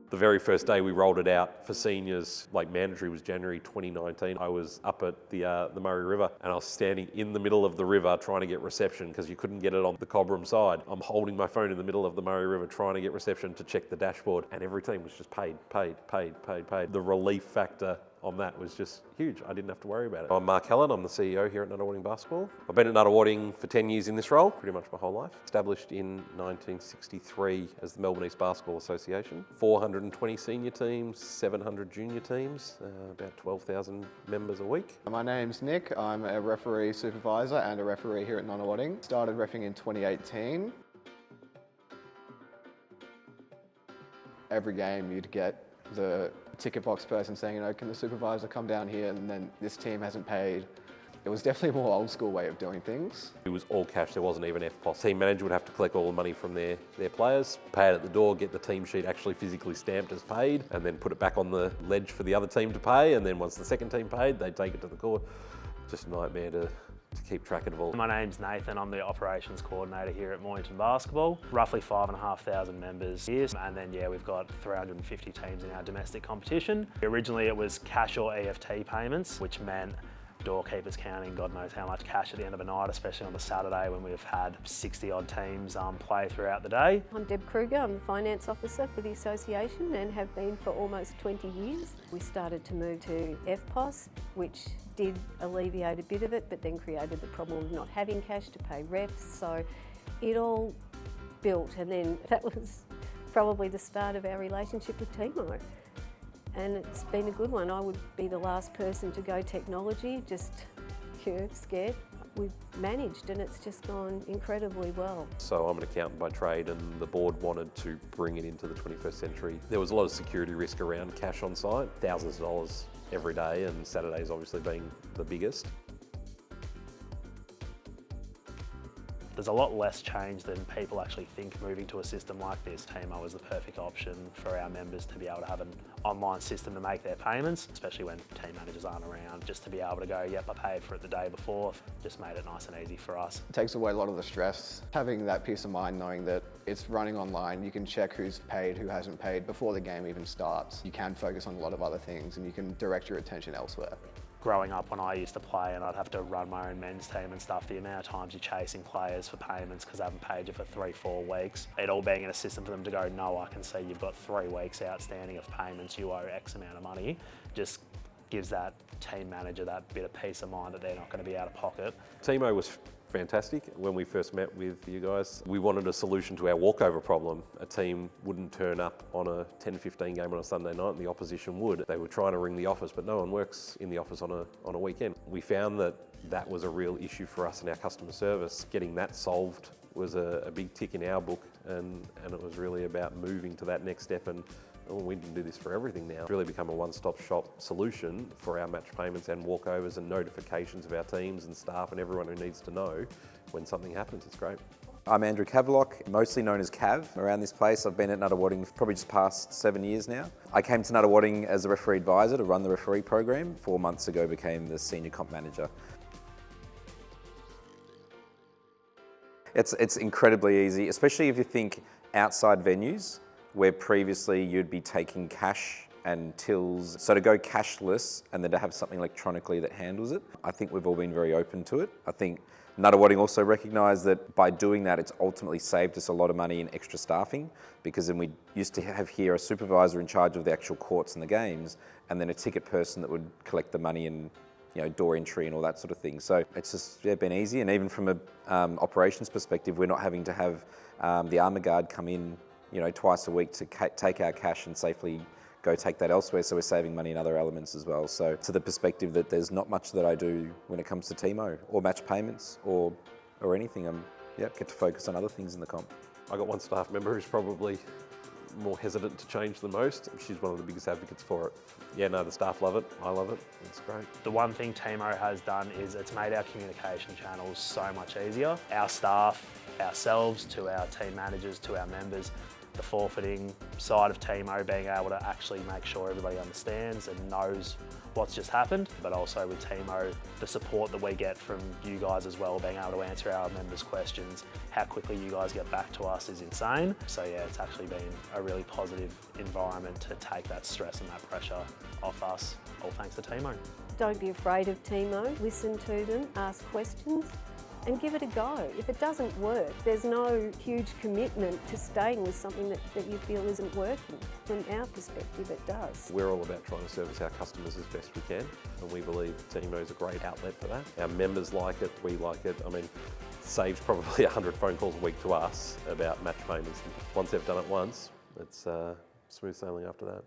The very first day we rolled it out for seniors, like mandatory, was January 2019. I was up at the Murray River and I was standing in the middle of the river trying to get reception because you couldn't get it on the Cobram side. I'm holding my phone in the middle of the Murray River trying to get reception to check the dashboard, and every team was just paid. The relief factor on that was just huge. I didn't have to worry about it. I'm Mark Helen, I'm the CEO here at Nunawading Basketball. I've been at Nunawading for 10 years in this role, pretty much my whole life. Established in 1963 as the Melbourne East Basketball Association. 420 senior teams, 700 junior teams, about 12,000 members a week. My name's Nick, I'm a referee supervisor and a referee here at Nunawading. Started reffing in 2018. Every game you'd get the ticket box person saying, can the supervisor come down here, and then this team hasn't paid. It was definitely a more old school way of doing things. It was all cash, there wasn't even FPOS. Team manager would have to collect all the money from their players, pay it at the door, get the team sheet actually physically stamped as paid, and then put it back on the ledge for the other team to pay, and then once the second team paid, they'd take it to the court. Just a nightmare to keep track of it all. My name's Nathan, I'm the operations coordinator here at Mornington Basketball. Roughly 5,500 members here, and then we've got 350 teams in our domestic competition. Originally it was cash or EFT payments, which meant doorkeepers counting God knows how much cash at the end of a night, especially on the Saturday when we've had 60 odd teams play throughout the day. I'm Deb Kruger, I'm the Finance Officer for the Association and have been for almost 20 years. We started to move to FPOS, which did alleviate a bit of it, but then created the problem of not having cash to pay refs, so it all built, and then that was probably the start of our relationship with Teammo. And it's been a good one. I would be the last person to go technology, just scared. We've managed and it's just gone incredibly well. So I'm an accountant by trade, and the board wanted to bring it into the 21st century. There was a lot of security risk around cash on site, thousands of dollars every day, and Saturdays obviously being the biggest. There's a lot less change than people actually think moving to a system like this. Teammo is the perfect option for our members to be able to have an online system to make their payments, especially when team managers aren't around, just to be able to go, yep, I paid for it the day before. Just made it nice and easy for us. It takes away a lot of the stress. Having that peace of mind knowing that it's running online, you can check who's paid, who hasn't paid before the game even starts. You can focus on a lot of other things and you can direct your attention elsewhere. Growing up when I used to play and I'd have to run my own men's team and stuff, the amount of times you're chasing players for payments because they haven't paid you for 3-4 weeks, it all being in a system for them to go, no, I can see you've got 3 weeks outstanding of payments, you owe X amount of money, just gives that team manager that bit of peace of mind that they're not going to be out of pocket. Teammo was fantastic. When we first met with you guys, we wanted a solution to our walkover problem. A team wouldn't turn up on a 10-15 game on a Sunday night and the opposition would. They were trying to ring the office, but no one works in the office on a weekend. We found that was a real issue for us in our customer service. Getting that solved was a big tick in our book, and it was really about moving to that next step, and we can do this for everything now. It's really become a one-stop shop solution for our match payments and walkovers and notifications of our teams and staff and everyone who needs to know when something happens. It's great. I'm Andrew Cavlock, mostly known as Cav around this place. I've been at Nunawading for probably just past 7 years now. I came to Nunawading as a referee advisor to run the referee program. 4 months ago became the senior comp manager. It's incredibly easy, especially if you think outside venues, where previously you'd be taking cash and tills. So to go cashless and then to have something electronically that handles it, I think we've all been very open to it. I think Nunawading also recognised that by doing that, it's ultimately saved us a lot of money in extra staffing, because then we used to have here a supervisor in charge of the actual courts and the games, and then a ticket person that would collect the money and door entry and all that sort of thing. So it's just been easy, and even from a operations perspective, we're not having to have the armour guard come in twice a week to take our cash and safely go take that elsewhere, so we're saving money in other elements as well. So to the perspective that there's not much that I do when it comes to Teammo or match payments or anything, get to focus on other things in the comp. I got one staff member who's probably more hesitant to change than most. She's one of the biggest advocates for it. Yeah, no, the staff love it, I love it, it's great. The one thing Teammo has done is it's made our communication channels so much easier. Our staff, ourselves, to our team managers, to our members, The forfeiting side of Teammo, being able to actually make sure everybody understands and knows what's just happened, but also with Teammo, the support that we get from you guys as well, being able to answer our members' questions, how quickly you guys get back to us is insane. So yeah, it's actually been a really positive environment to take that stress and that pressure off us, all thanks to Teammo. Don't be afraid of Teammo. Listen to them, ask questions, and give it a go. If it doesn't work, there's no huge commitment to staying with something that you feel isn't working. From our perspective, it does. We're all about trying to service our customers as best we can, and we believe Teammo is a great outlet for that. Our members like it, we like it. I mean, saves probably 100 phone calls a week to us about match payments. Once they've done it once, it's smooth sailing after that.